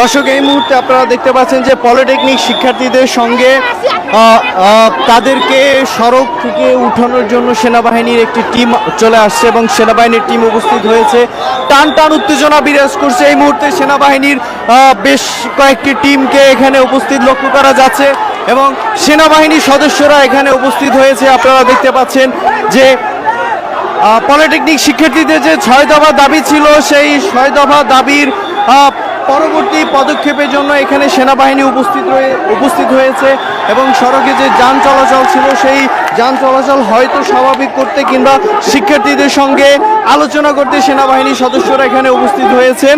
দর্শক, এই মুহূর্তে আপনারা দেখতে পাচ্ছেন যে পলিটেকনিক শিক্ষার্থীদের সঙ্গে তাদেরকে সড়ক থেকে উঠানোর জন্য সেনাবাহিনীর একটি টিম চলে আসছে এবং সেনাবাহিনীর টিম উপস্থিত হয়েছে। টান টান উত্তেজনা বিরাজ করছে এই মুহূর্তে। সেনাবাহিনীর বেশ কয়েকটি টিমকে এখানে উপস্থিত লক্ষ্য করা যাচ্ছে এবং সেনাবাহিনীর সদস্যরা এখানে উপস্থিত হয়েছে। আপনারা দেখতে পাচ্ছেন যে পলিটেকনিক শিক্ষার্থীদের যে 6 দফা দাবি ছিল, সেই 6 দফা দাবির পরবর্তী পদক্ষেপের জন্য এখানে সেনাবাহিনী উপস্থিত হয়েছে এবং সড়কে যে যান চলাচল ছিল সেই যান চলাচল হয়তো স্বাভাবিক করতে কিংবা শিক্ষার্থীদের সঙ্গে আলোচনা করতে সেনাবাহিনীর সদস্যরা এখানে উপস্থিত হয়েছেন।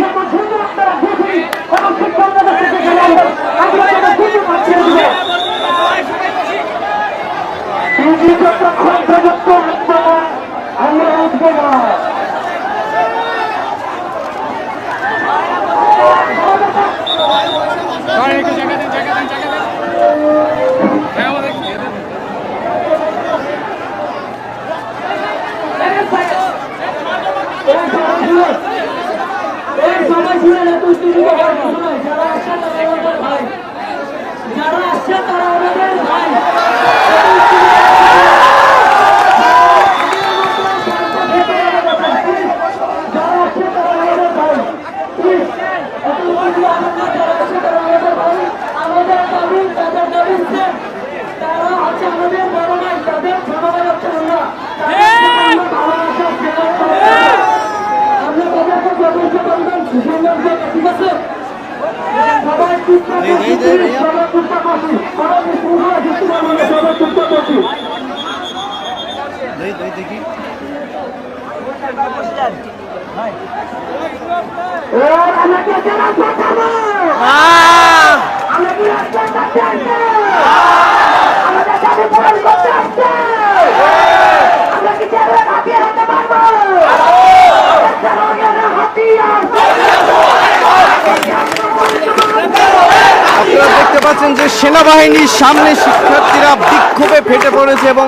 আপনারা দেখতে পাচ্ছেন যে সেনাবাহিনীর সামনে শিক্ষার্থীরা বিক্ষোভে ফেটে পড়েছে এবং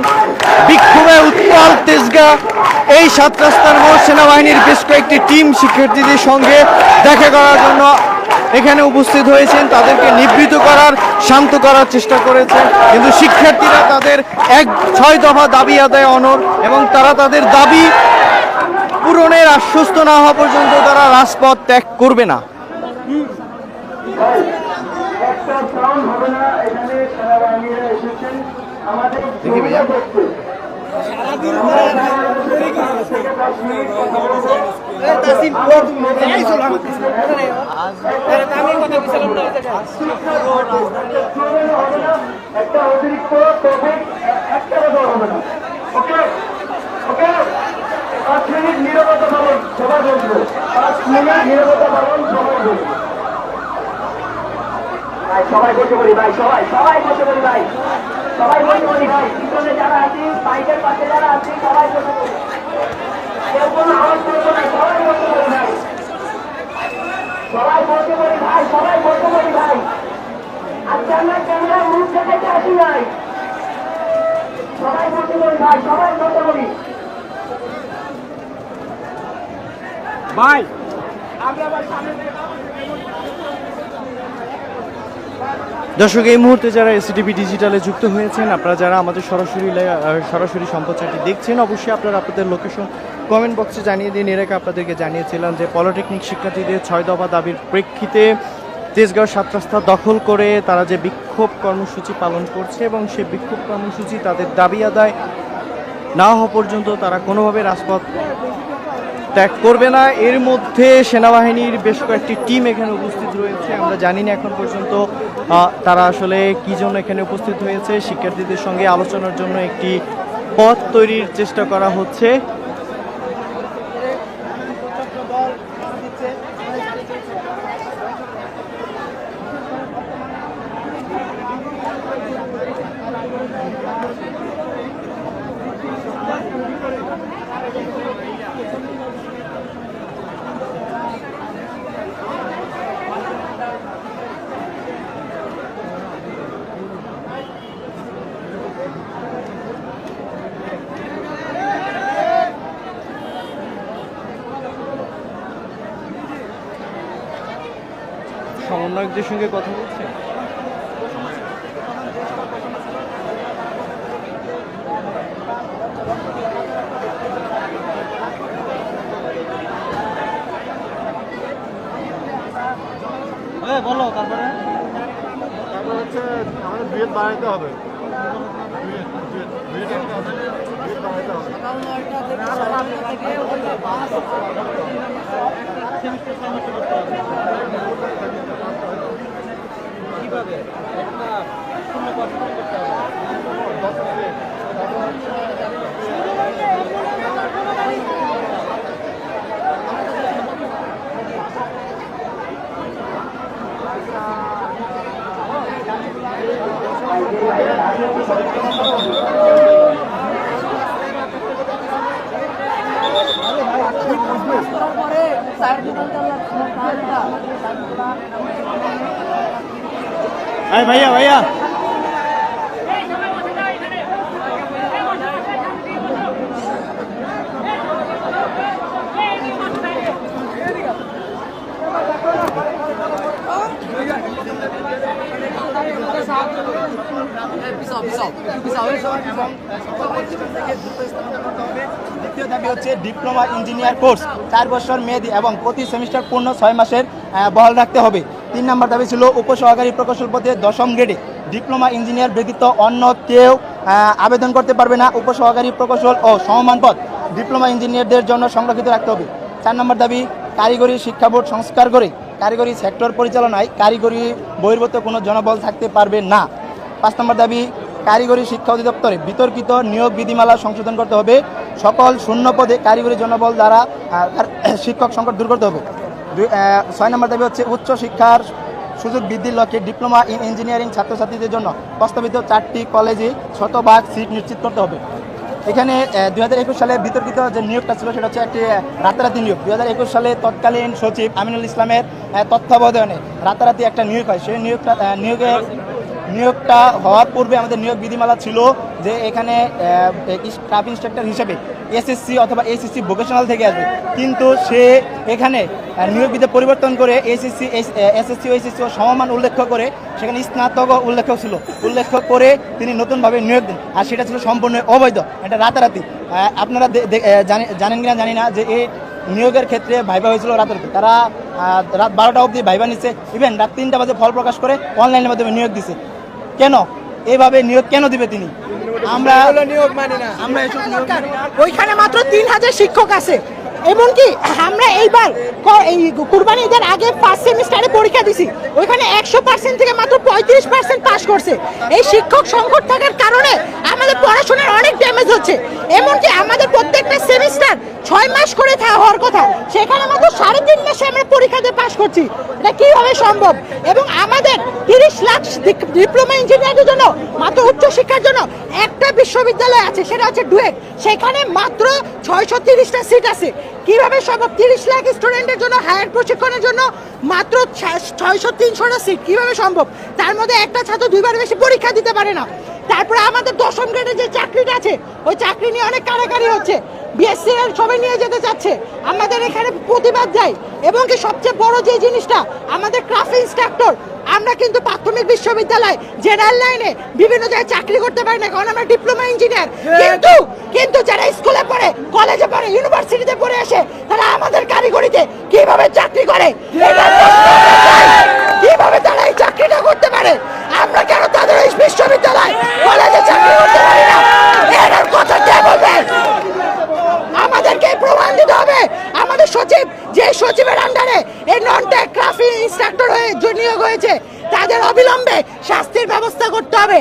বিক্ষোভে উত্তাল তেজগাঁ এই 7 রাস্তার মোড়। সেনাবাহিনীর বেশ কয়েকটি টিম শিক্ষার্থীদের সঙ্গে দেখা করার জন্য এখানে উপস্থিত হয়েছেন, তাদেরকে নিবৃত করার, শান্ত করার চেষ্টা করেছে, কিন্তু শিক্ষার্থীরা তাদের 6 দফা দাবি আদায় অনড় এবং তারা তাদের দাবি পূরণের আশ্বস্ত না হওয়া পর্যন্ত তারা রাজপথ ত্যাগ করবে না। দেখি ভাইয়া, একটা অতিরিক্ত হবে না। ওকে ওকে, 5 মিনিট নীরবতা পালন সবাই বলবো। 5 মিনিট নীরবতা পালন সবাই বলবো। ভাই সবাই বসে পড়ি, ভাই সবাই বসে পড়ি, ভাই সবাই বসে পড়ি, ভাই পিছনে যারা আছি, বাইকের পাশে যারা আছি সবাই বসে পড়ি, কেউ কোনো আওয়াজ করবো না, সবাই বসে পড়ি ভাই, সবাই বসে পড়ি ভাই, সবাই বসে পড়ি ভাই। আজকে আমরা ক্যামেরার মুখ দেখাইতে আসি নাই, সবাই বসে পড়ি ভাই, সবাই বসে পড়ি ভাই। দর্শক, এই মুহূর্তে যারা এসিটিভি ডিজিটালে যুক্ত হয়েছেন, আপনারা যারা আমাদের সরাসরি সম্প্রচারটি দেখছেন, অবশ্যই আপনারা আপনাদের লোকেশন কমেন্ট বক্সে জানিয়ে দিন। এর আগে আপনাদেরকে জানিয়েছিলাম যে পলিটেকনিক শিক্ষার্থীদের 6 দফা দাবির প্রেক্ষিতে তেজগাঁও 7 রাস্তা দখল করে তারা যে বিক্ষোভ কর্মসূচি পালন করছে এবং সেই বিক্ষোভ কর্মসূচি তাদের দাবি আদায় না হওয়া পর্যন্ত তারা কোনোভাবে রাজপথ ত্যাগ করবে না। এর মধ্যে সেনাবাহিনীর বেশ কয়েকটি টিম এখানে উপস্থিত রয়েছে। আমরা জানি না এখন পর্যন্ত তারা আসলে কি জন্য এখানে উপস্থিত হয়েছে। শিক্ষার্থীদের সঙ্গে আলোচনার জন্য একটি পথ তৈরির চেষ্টা করা হচ্ছে। সমন্বয়কদের সঙ্গে কথা বলছেন? বলো তারপরে হচ্ছে আমাদের বিএড বাড়াইতে হবে। কিভাবে ভাইয়া ভাইয়া দ্বিতীয় দাবি হচ্ছে ডিপ্লোমা ইঞ্জিনিয়ার কোর্স 4 বছর মেয়াদী এবং প্রতি সেমিস্টার পূর্ণ 6 মাসের বহাল রাখতে হবে। 3 নম্বর দাবি ছিল উপসহকারী প্রকৌশল পদে 10ম গ্রেডে ডিপ্লোমা ইঞ্জিনিয়ার ব্যতীত অন্য কেউ আবেদন করতে পারবে না। উপসহকারী প্রকৌশল ও সমমান পদ ডিপ্লোমা ইঞ্জিনিয়ারদের জন্য সংরক্ষিত রাখতে হবে। 4 নম্বর দাবি কারিগরি শিক্ষা বোর্ড সংস্কার করে কারিগরি সেক্টর পরিচালনায় কারিগরি বহির্ভূত কোনো জনবল থাকতে পারবে না। 5 নম্বর দাবি কারিগরি শিক্ষা অধিদপ্তরে বিতর্কিত নিয়োগ বিধিমালা সংশোধন করতে হবে। সকল শূন্য পদে কারিগরি জনবল দ্বারা শিক্ষক সংকট দূর করতে হবে। 6 নম্বর দাবি হচ্ছে উচ্চ শিক্ষার সুযোগ বৃদ্ধির লক্ষ্যে ডিপ্লোমা ইন ইঞ্জিনিয়ারিং ছাত্রছাত্রীদের জন্য প্রস্তাবিত 4টি কলেজে শতভাগ সিট নিশ্চিত করতে হবে। এখানে 2021 সালে বিতর্কিত যে নিয়োগটা ছিল সেটা হচ্ছে একটি রাতারাতি নিয়োগ। 2021 সালে তৎকালীন সচিব আমিনুল ইসলামের তত্ত্বাবধানে রাতারাতি একটা নিয়োগ হয়। সেই নিয়োগটা হওয়ার পূর্বে আমাদের নিয়োগ বিধিমালা ছিল যে এখানে স্টাফ ইন্সট্রাক্টর হিসেবে এসএসসি অথবা এসএসসি ভোকেশনাল থেকে আসবে, কিন্তু সে এখানে নিয়োগ বিধি পরিবর্তন করে এসএসসি ও এসএসসি ও সমমান উল্লেখ করে সেখানে স্নাতক উল্লেখ করে তিনি নতুনভাবে নিয়োগ দেন, আর সেটা ছিল সম্পূর্ণ অবৈধ। এটা রাতারাতি আপনারা জানেন কিনা জানি না যে এই নিয়োগের ক্ষেত্রে ভাইবা হয়েছিল রাতারাতি। তারা রাত 12টা অবধি ভাইবা নিচ্ছে, ইভেন রাত 3টা বাজে ফল প্রকাশ করে অনলাইনের মাধ্যমে নিয়োগ দিছে। কেন এইভাবে নিয়োগ কেন দিবে তিনি? আমরা নিয়োগ মানি না। আমরা ওইখানে মাত্র 3000 শিক্ষক আছে। এমনকি আমরা এইবার এই কুরবানি ঈদের আগে ফার্স্ট সেমিস্টারে পরীক্ষা দিছি, ওইখানে 100% থেকে মাত্র 35% পাস করছে। এই শিক্ষক সংকট থাকার কারণে আমাদের পড়াশোনার অনেক ড্যামেজ হচ্ছে। এমনকি আমাদের প্রত্যেকটা সেমিস্টার 6 মাস করে হওয়ার কথা, সেখানে মাত্র 3.5 মাসে আমরা পরীক্ষা দিয়ে পাস করছি। এটা কিভাবে সম্ভব? এবং আমাদের 30 লাখ ডিপ্লোমা ইঞ্জিনিয়ারের জন্য মাত্র উচ্চ শিক্ষার জন্য একটা বিশ্ববিদ্যালয় আছে, সেটা হচ্ছে ডুয়েট। সেখানে মাত্র 630টা সিট আছে। কিভাবে সম্ভব? 30 লাখ স্টুডেন্টের জন্য হায়ার প্রশিক্ষণের জন্য মাত্র 600-300টা সিট কিভাবে সম্ভব? তার মধ্যে একটা ছাত্র 2বার বেশি পরীক্ষা দিতে পারে না। তারপরে আমাদের 10ম গ্রেডে যে চাকরিটা আছে, ওই চাকরি নিয়ে অনেক কারাকারি হচ্ছে। বিএসসি এর সবাই নিয়ে যেতে চাচ্ছে, আমাদের এখানে প্রতিবাদ যায়। এবং কি সবচেয়ে বড় যে জিনিসটা, আমাদের ক্রাফট ইনস্ট্রাক্টর আমরা কিন্তু প্রাথমিক বিশ্ববিদ্যালয় জেনারেল লাইনে বিভিন্ন জায়গায় চাকরি করতে পারি না, কারণ আমরা ডিপ্লোমা ইঞ্জিনিয়ার। কিন্তু যারা স্কুলে পড়ে, কলেজে পড়ে, ইউনিভার্সিটিতে পড়ে আসে, তারা আমাদের কারিগরিতে কিভাবে চাকরি করে, কিভাবে তারা এই চাকরিটা করতে পারে? আমরা কেন তাদের এই বিশ্ববিদ্যালয় কলেজে চাকরি করতে পারি না? এর কথা কে বলবে? আমাদেরকে প্রমাণ দিতে হবে। আমাদের সচিব, যে সচিবের আন্ডারে এই নন টেক ক্রাফট ইনস্ট্রাক্টর হয়ে নিয়োগ হয়েছে, তাদের অবিলম্বে শাস্তির ব্যবস্থা করতে হবে।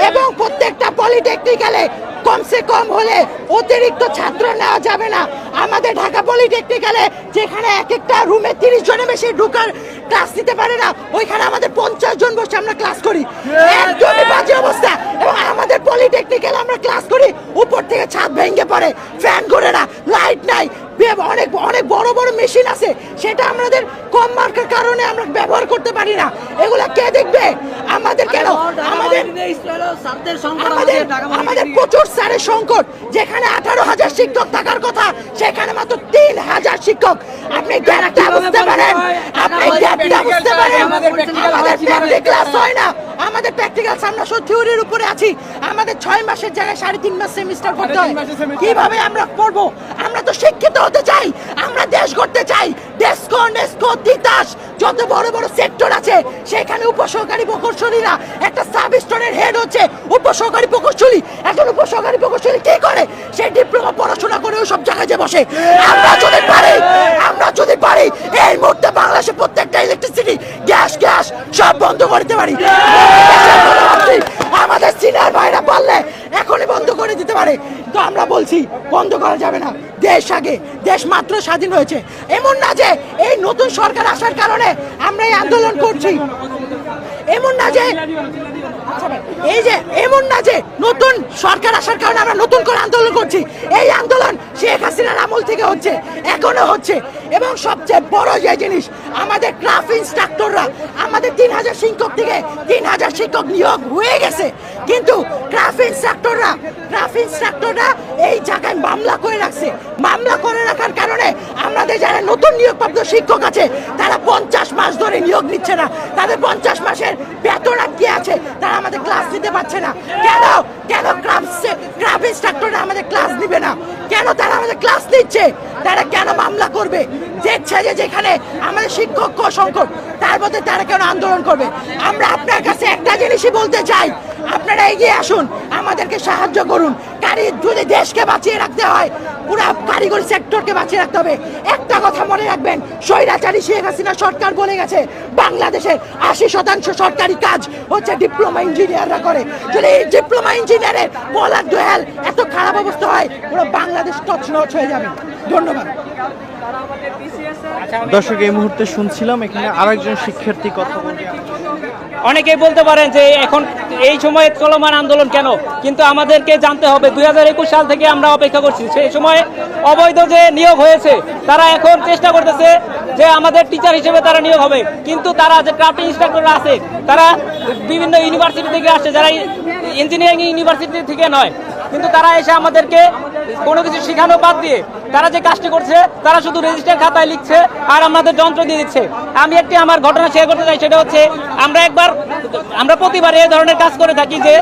এবং প্রত্যেকটা পলিটেকনিক্যালে কমসে কম হলে অতিরিক্ত ছাত্র নেওয়া যাবে না। আমাদের ঢাকা পলিটেকনিক্যালে যেখানে এক একটা রুমে 30 জনের বেশি ঢুকার ক্লাস নিতে পারে না, ওইখানে আমাদের 50 জন বসে আমরা ক্লাস করি। একদমই বাজে অবস্থা। এবং আমাদের পলিটেকনিক্যালে আমরা ক্লাস করি, উপর থেকে ছাদ ভেঙে পড়ে, ফ্যান ঘুরে না, লাইট নাই, অনেক অনেক বড় বড় মেশিন আছে, সেটা আমাদের কম মার্কের কারণে আমরা ব্যবহার করতে পারি না, এগুলা কে দেখবে? আমাদের কেন? আমাদের প্রচুর স্যারের সংকট। যেখানে 18,000 শিক্ষক থাকার কথা সেখানে মাত্র 3,000 শিক্ষক। আপনি গ্যাপটা বুঝতে পারেন? আপনি গ্যাপটা বুঝতে পারেন? আমাদের প্র্যাকটিক্যাল ক্লাস হয় না। আমাদের প্র্যাকটিক্যাল আমরা সব থিওরির উপরে আছি। আমাদের 6 মাসের জায়গায় 3.5 মাস সেমিস্টার করতে হয়। কিভাবে আমরা পড়বো? আমরা তো শিক্ষিত হতে চাই, আমরা দেশ গড়তে চাই। ডেস্কো নেস্কো তিতাস যত বড় বড় সেক্টর আছে সেখানে উপসহকারী প্রকৌশলীরা, একটা সাব স্টোরের হেড হচ্ছে উপসহকারী প্রকৌশলী। একজন উপসহকারী প্রকৌশলী কি করে? সেই ডিপ্লোমা পড়াশোনা করে সব জায়গায় যে বসে। আমরা যদি পারি এই মুহূর্তে বাংলাদেশে প্রত্যেকটা ইলেকট্রিসিটি গ্যাস সব বন্ধ করতে পারি। আমাদের সিনিয়র ভাইরা পারলে এখনই বন্ধ করে দিতে পারে। তো আমরা বলছি বন্ধ করা যাবে না। দেশ মাত্র স্বাধীন হয়েছে। এমন না যে এই নতুন সরকার আসার কারণে আমরা এই আন্দোলন করছি, এমন না যে নতুন সরকার আসার কারণে আমরা নতুন করে আন্দোলন করছি। এই আন্দোলন শেখ হাসিনার আমল থেকে হচ্ছে, এখনো হচ্ছে। এবং সবচেয়ে বড় যে জিনিস, আমাদের ক্রাফট ইনস্ট্রাক্টররা, আমাদের 3,000 শিক্ষক থেকে 3,000 শিক্ষক নিয়োগ হয়ে গেছে, কিন্তু ক্রাফট ইনস্ট্রাক্টররা এই জায়গায় মামলা করে রাখছে। মামলা করে রাখার কারণে আমাদের যারা নতুন নিয়োগপ্রাপ্ত শিক্ষক আছে তারা 50 মাস ধরে নিয়োগ নিচ্ছে না। তাদের 50 মাসের বেতন আটকে আছে, তারা আমাদের ক্লাস নিতে পারছে না। কেন ক্রাফট ইনস্ট্রাক্টররা আমাদের ক্লাস নিবে না? কেন তারা আমাদের ক্লাস নিচ্ছে? তারা কেন মামলা করবে? দেখছে যে যেখানে আমাদের শিক্ষক সংকট, তার মধ্যে তারা কেন আন্দোলন করবে? আমরা আপনার কাছে একটা জিনিসই বলতে চাই, আপনারা এগিয়ে আসুন, আমাদেরকে সাহায্য করুন। যদি দেশকে বাঁচিয়ে রাখতে হয়, পুরো কারিগরি সেক্টরকে বাঁচিয়ে রাখতে হবে। একটা কথা মনে রাখবেন, স্বৈরাচারী শেখ হাসিনা সরকার বলে গেছে বাংলাদেশের 80% সরকারি কাজ হচ্ছে ডিপ্লোমা ইঞ্জিনিয়াররা করে। যদি এই ডিপ্লোমা ইঞ্জিনিয়ারের বলার দোহাল এত খারাপ অবস্থা হয়, পুরো বাংলাদেশ তছনছ হয়ে যাবে। ধন্যবাদ। দর্শক, এই মুহূর্তে শুনছিলাম এখানে আরেকজন শিক্ষার্থী কথা বলছে। অনেকেই বলতে পারেন যে এখন এই সময়ে চলমান আন্দোলন কেন, কিন্তু আমাদেরকে জানতে হবে 2021 সাল থেকে আমরা অপেক্ষা করছি। সেই সময় অবৈধ যে নিয়োগ হয়েছে তারা এখন চেষ্টা করতেছে যে আমাদের টিচার হিসেবে তারা নিয়োগ হবে, কিন্তু তারা যে ক্রাফট ইনস্ট্রাক্টররা আছে তারা বিভিন্ন ইউনিভার্সিটি থেকে আসছে, যারা ইঞ্জিনিয়ারিং ইউনিভার্সিটি থেকে নয়, কিন্তু তারা এসে আমাদেরকে কোনো কিছু শেখানো বাদ দিয়ে তারা যে কাজটি করছে তারা শুধু রেজিস্টার খাতায় লিখছে আর আমাদের যন্ত্র দিয়ে দিচ্ছে। আমি একটি আমার ঘটনা শেয়ার করতে চাই, সেটা হচ্ছে আমরা প্রতিবার এই ধরনের কাজ করে থাকি যে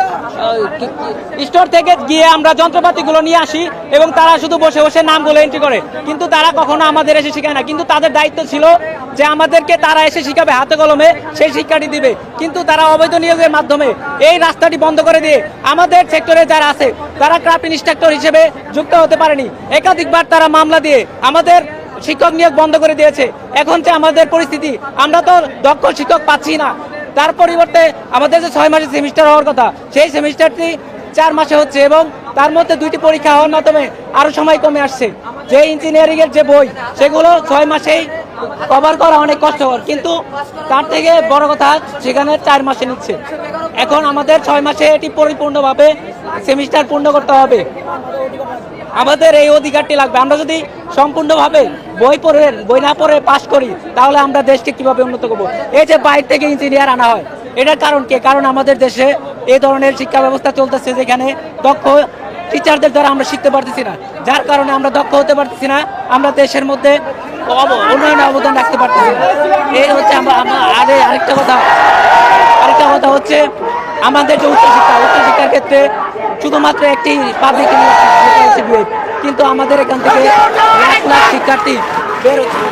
স্টোর থেকে গিয়ে আমরা যন্ত্রপাতিগুলো নিয়ে আসি এবং তারা শুধু বসে বসে নামগুলো এন্ট্রি করে, কিন্তু তারা কখনো আমাদের এসে শেখায় না। কিন্তু তাদের দায়িত্ব ছিল যে আমাদেরকে তারা এসে শিখাবে, হাতে কলমে সেই শিক্ষাটি দিবে, কিন্তু তারা অবৈধ নিয়োগের মাধ্যমে এই রাস্তাটি বন্ধ করে দিয়ে আমাদের সেক্টরে যারা আছে তারা ক্রাফট ইনস্ট্রাক্টর হিসেবে যুক্ত হতে পারেনি। একাধিকবার তারা মামলা দিয়ে আমাদের শিক্ষক নিয়োগ বন্ধ করে দিয়েছে। এখন যে আমাদের পরিস্থিতি, আমরা তো দক্ষ শিক্ষক পাচ্ছি না, তার পরিবর্তে আমাদের যে 6 মাসের সেমিস্টার হওয়ার কথা সেই সেমিস্টারটি 4 মাসে হচ্ছে এবং তার মধ্যে 2টি পরীক্ষা হওয়ার মাধ্যমে আরো সময় কমে আসছে। যে ইঞ্জিনিয়ারিং এর যে বই সেগুলো 6 মাসেই কভার করা অনেক কষ্টকর, কিন্তু তার থেকে বড় কথা সেখানে 4 মাসে নিচ্ছে। এখন আমাদের 6 মাসে এটি পরিপূর্ণভাবে সেমিস্টার পূর্ণ করতে হবে। আমাদের এই অধিকারটি লাগবে। আমরা যদি সম্পূর্ণভাবে বই না পড়ে পাশ করি তাহলে আমরা দেশকে কিভাবে উন্নত করব? এই যে বাইরে থেকে ইঞ্জিনিয়ার আনা হয়, এটার কারণ কি? কারণ আমাদের দেশে এই ধরনের শিক্ষা ব্যবস্থা চলতেছে যেখানে দক্ষ টিচারদের দ্বারা আমরা শিখতে পারতেছি না, যার কারণে আমরা দক্ষ হতে পারতেছি না, আমরা দেশের মধ্যে উন্নয়নে অবদান রাখতে পারতেছি না। এই হচ্ছে আরেকটা কথা হচ্ছে আমাদের যে উচ্চশিক্ষার ক্ষেত্রে শুধুমাত্র একটি পাবলিক ইউনিভার্সিটি, কিন্তু আমাদের এখান থেকে 1 লাখ শিক্ষার্থী বের হচ্ছে।